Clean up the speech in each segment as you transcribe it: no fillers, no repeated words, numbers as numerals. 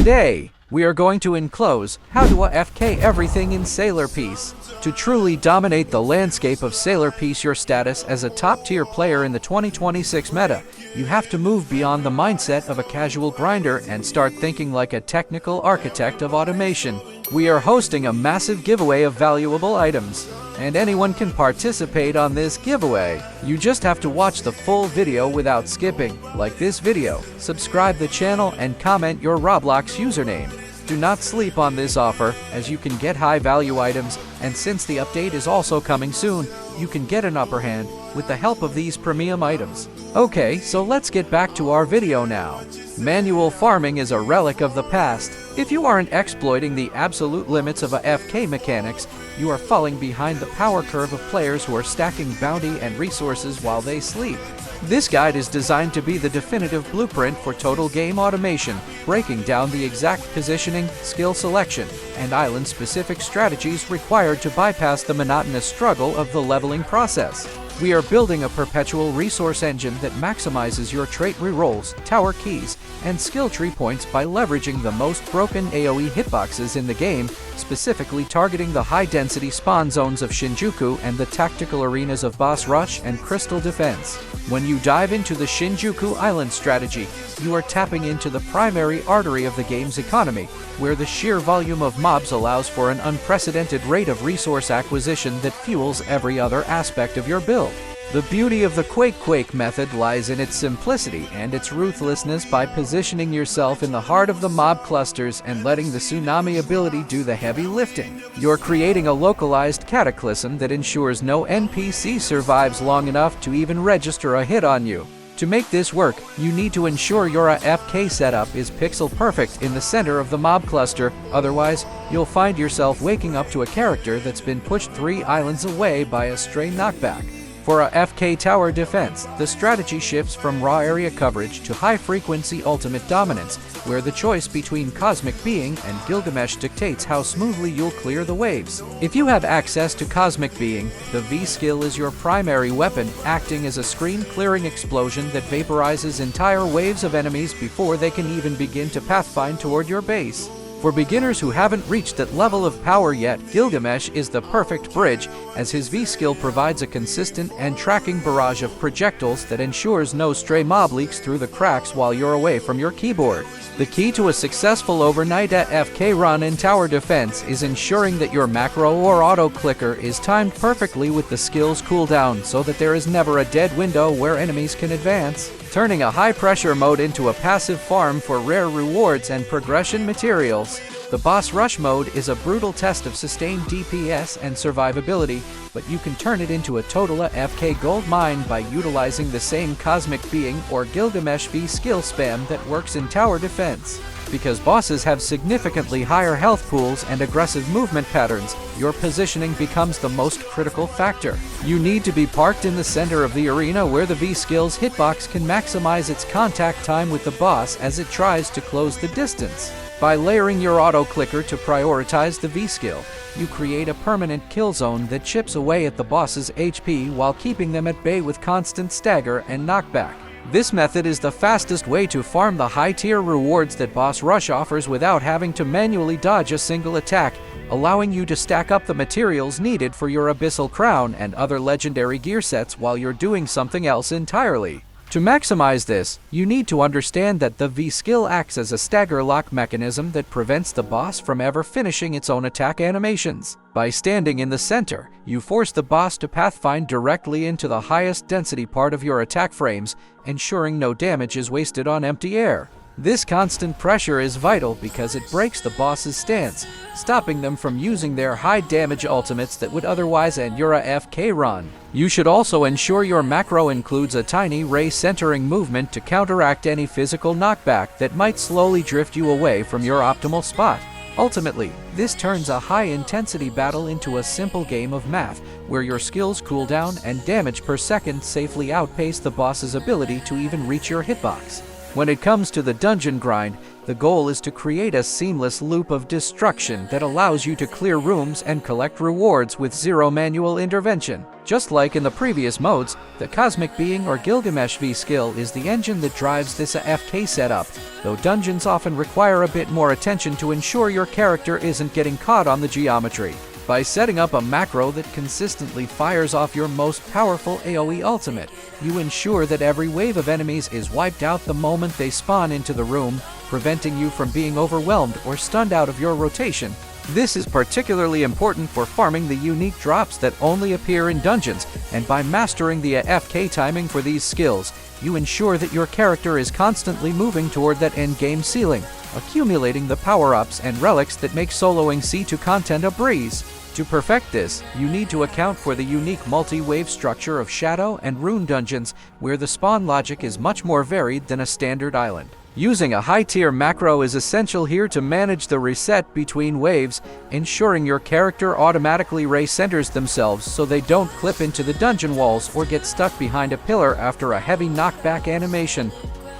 Today, we are going to enclose how to AFK everything in Sailor Piece. To truly dominate the landscape of Sailor Piece your status as a top-tier player in the 2026 meta, you have to move beyond the mindset of a casual grinder and start thinking like a technical architect of automation. We are hosting a massive giveaway of valuable items, and anyone can participate on this giveaway. You just have to watch the full video without skipping, like this video, subscribe the channel, and comment your Roblox username. Do not sleep on this offer, as you can get high-value items, and since the update is also coming soon, you can get an upper hand with the help of these premium items. Okay, so let's get back to our video now. Manual farming is a relic of the past. If you aren't exploiting the absolute limits of AFK mechanics, you are falling behind the power curve of players who are stacking bounty and resources while they sleep. This guide is designed to be the definitive blueprint for total game automation, breaking down the exact positioning, skill selection, and island-specific strategies required to bypass the monotonous struggle of the leveling process. We are building a perpetual resource engine that maximizes your trait rerolls, tower keys, and skill tree points by leveraging the most broken AoE hitboxes in the game, specifically targeting the high-density spawn zones of Shinjuku and the tactical arenas of Boss Rush and Crystal Defense. When you dive into the Shinjuku Island strategy, you are tapping into the primary artery of the game's economy, where the sheer volume of mobs allows for an unprecedented rate of resource acquisition that fuels every other aspect of your build. The beauty of the Quake method lies in its simplicity and its ruthlessness by positioning yourself in the heart of the mob clusters and letting the tsunami ability do the heavy lifting. You're creating a localized cataclysm that ensures no NPC survives long enough to even register a hit on you. To make this work, you need to ensure your AFK setup is pixel perfect in the center of the mob cluster, otherwise, you'll find yourself waking up to a character that's been pushed 3 islands away by a stray knockback. For AFK tower defense, the strategy shifts from raw area coverage to high-frequency ultimate dominance, where the choice between Cosmic Being and Gilgamesh dictates how smoothly you'll clear the waves. If you have access to Cosmic Being, the V-skill is your primary weapon, acting as a screen-clearing explosion that vaporizes entire waves of enemies before they can even begin to pathfind toward your base. For beginners who haven't reached that level of power yet, Gilgamesh is the perfect bridge, as his V-skill provides a consistent and tracking barrage of projectiles that ensures no stray mob leaks through the cracks while you're away from your keyboard. The key to a successful overnight AFK run in tower defense is ensuring that your macro or auto clicker is timed perfectly with the skill's cooldown so that there is never a dead window where enemies can advance, turning a high-pressure mode into a passive farm for rare rewards and progression materials. The Boss Rush mode is a brutal test of sustained DPS and survivability, but you can turn it into a total AFK gold mine by utilizing the same Cosmic Being or Gilgamesh V skill spam that works in tower defense. Because bosses have significantly higher health pools and aggressive movement patterns, your positioning becomes the most critical factor. You need to be parked in the center of the arena where the V-skill's hitbox can maximize its contact time with the boss as it tries to close the distance. By layering your auto-clicker to prioritize the V-skill, you create a permanent kill zone that chips away at the boss's HP while keeping them at bay with constant stagger and knockback. This method is the fastest way to farm the high-tier rewards that Boss Rush offers without having to manually dodge a single attack, allowing you to stack up the materials needed for your Abyssal Crown and other legendary gear sets while you're doing something else entirely. To maximize this, you need to understand that the V-skill acts as a stagger lock mechanism that prevents the boss from ever finishing its own attack animations. By standing in the center, you force the boss to pathfind directly into the highest density part of your attack frames, ensuring no damage is wasted on empty air. This constant pressure is vital because it breaks the boss's stance, stopping them from using their high-damage ultimates that would otherwise end your AFK run. You should also ensure your macro includes a tiny ray-centering movement to counteract any physical knockback that might slowly drift you away from your optimal spot. Ultimately, this turns a high-intensity battle into a simple game of math, where your skill's cooldown and damage per second safely outpace the boss's ability to even reach your hitbox. When it comes to the dungeon grind, The goal is to create a seamless loop of destruction that allows you to clear rooms and collect rewards with zero manual intervention. Just like in the previous modes, the Cosmic Being or Gilgamesh V skill is the engine that drives this AFK setup, though dungeons often require a bit more attention to ensure your character isn't getting caught on the geometry. By setting up a macro that consistently fires off your most powerful AoE ultimate, you ensure that every wave of enemies is wiped out the moment they spawn into the room, preventing you from being overwhelmed or stunned out of your rotation. This is particularly important for farming the unique drops that only appear in dungeons, and by mastering the AFK timing for these skills, you ensure that your character is constantly moving toward that endgame ceiling, accumulating the power-ups and relics that make soloing C2 content a breeze. To perfect this, you need to account for the unique multi-wave structure of Shadow and Rune dungeons, where the spawn logic is much more varied than a standard island. Using a high-tier macro is essential here to manage the reset between waves, ensuring your character automatically recenters themselves so they don't clip into the dungeon walls or get stuck behind a pillar after a heavy knockback animation.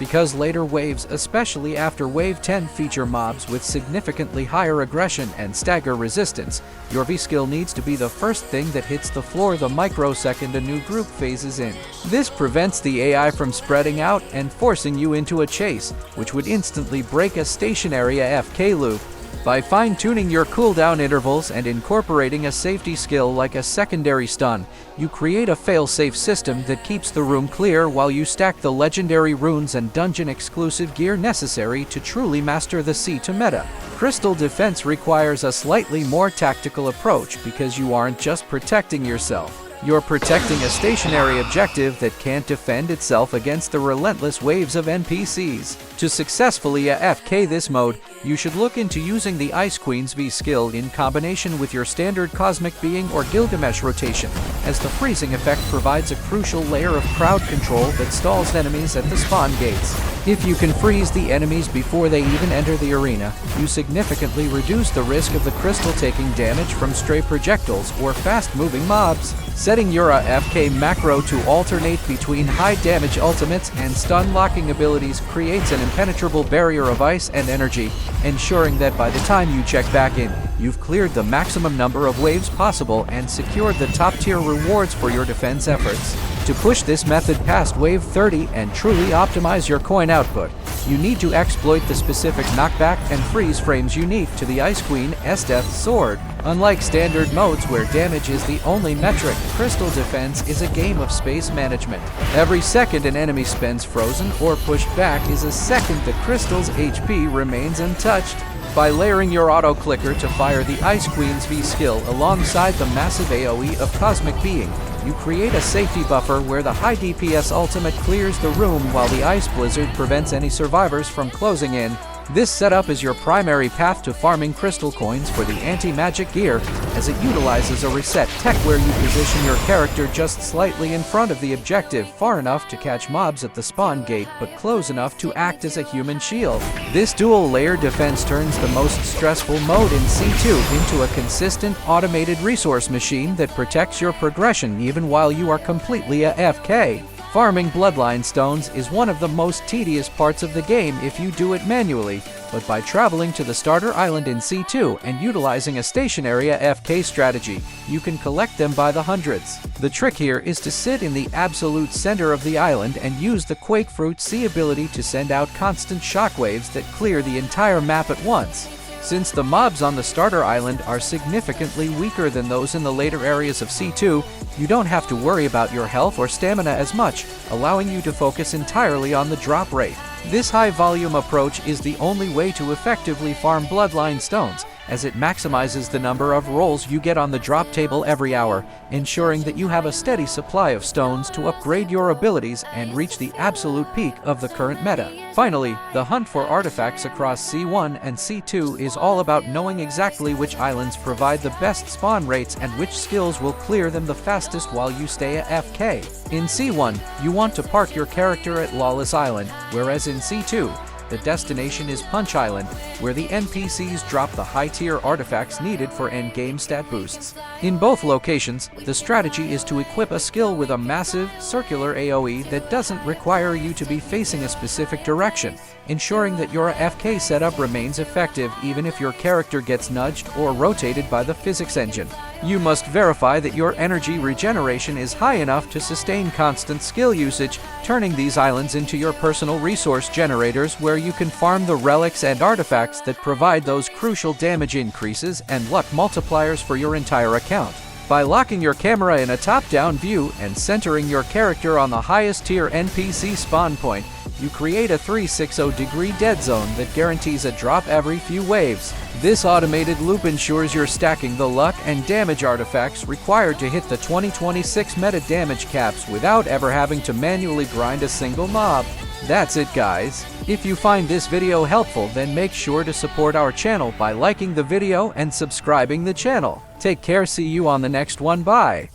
Because later waves, especially after Wave 10, feature mobs with significantly higher aggression and stagger resistance, your V skill needs to be the first thing that hits the floor the microsecond a new group phases in. This prevents the AI from spreading out and forcing you into a chase, which would instantly break a stationary AFK loop. By fine-tuning your cooldown intervals and incorporating a safety skill like a secondary stun, you create a fail-safe system that keeps the room clear while you stack the legendary runes and dungeon-exclusive gear necessary to truly master the C2 meta. Crystal defense requires a slightly more tactical approach because you aren't just protecting yourself. You're protecting a stationary objective that can't defend itself against the relentless waves of NPCs. To successfully AFK this mode, you should look into using the Ice Queen's V skill in combination with your standard Cosmic Being or Gilgamesh rotation, as the freezing effect provides a crucial layer of crowd control that stalls enemies at the spawn gates. If you can freeze the enemies before they even enter the arena, you significantly reduce the risk of the crystal taking damage from stray projectiles or fast-moving mobs. Setting your AFK macro to alternate between high damage ultimates and stun locking abilities creates an impenetrable barrier of ice and energy, ensuring that by the time you check back in, you've cleared the maximum number of waves possible and secured the top-tier rewards for your defense efforts. To push this method past Wave 30 and truly optimize your coin output, you need to exploit the specific knockback and freeze frames unique to the Ice Queen Esdeath sword. Unlike standard modes where damage is the only metric, Crystal Defense is a game of space management. Every second an enemy spends frozen or pushed back is a second the crystal's HP remains untouched. By layering your auto-clicker to fire the Ice Queen's V skill alongside the massive AoE of Cosmic Being, you create a safety buffer where the high DPS ultimate clears the room while the Ice Blizzard prevents any survivors from closing in. This setup is your primary path to farming crystal coins for the anti-magic gear, as it utilizes a reset tech where you position your character just slightly in front of the objective, far enough to catch mobs at the spawn gate but close enough to act as a human shield. This dual-layer defense turns the most stressful mode in C2 into a consistent, automated resource machine that protects your progression even while you are completely AFK. Farming Bloodline Stones is one of the most tedious parts of the game if you do it manually, but by traveling to the starter island in C2 and utilizing a stationary AFK strategy, you can collect them by the hundreds. The trick here is to sit in the absolute center of the island and use the Quake Fruit C ability to send out constant shockwaves that clear the entire map at once. Since the mobs on the starter island are significantly weaker than those in the later areas of C2, you don't have to worry about your health or stamina as much, allowing you to focus entirely on the drop rate. This high-volume approach is the only way to effectively farm Bloodline Stones, as it maximizes the number of rolls you get on the drop table every hour, ensuring that you have a steady supply of stones to upgrade your abilities and reach the absolute peak of the current meta. Finally, the hunt for artifacts across C1 and C2 is all about knowing exactly which islands provide the best spawn rates and which skills will clear them the fastest while you stay AFK. In C1, you want to park your character at Lawless Island, whereas in C2, the destination is Punch Island, where the NPCs drop the high-tier artifacts needed for endgame stat boosts. In both locations, the strategy is to equip a skill with a massive, circular AoE that doesn't require you to be facing a specific direction, ensuring that your FK setup remains effective even if your character gets nudged or rotated by the physics engine. You must verify that your energy regeneration is high enough to sustain constant skill usage, turning these islands into your personal resource generators where you can farm the relics and artifacts that provide those crucial damage increases and luck multipliers for your entire account. By locking your camera in a top-down view and centering your character on the highest tier NPC spawn point, you create a 360-degree dead zone that guarantees a drop every few waves. This automated loop ensures you're stacking the luck and damage artifacts required to hit the 2026 meta damage caps without ever having to manually grind a single mob. That's it, guys. If you find this video helpful, then make sure to support our channel by liking the video and subscribing the channel. Take care, see you on the next one, bye.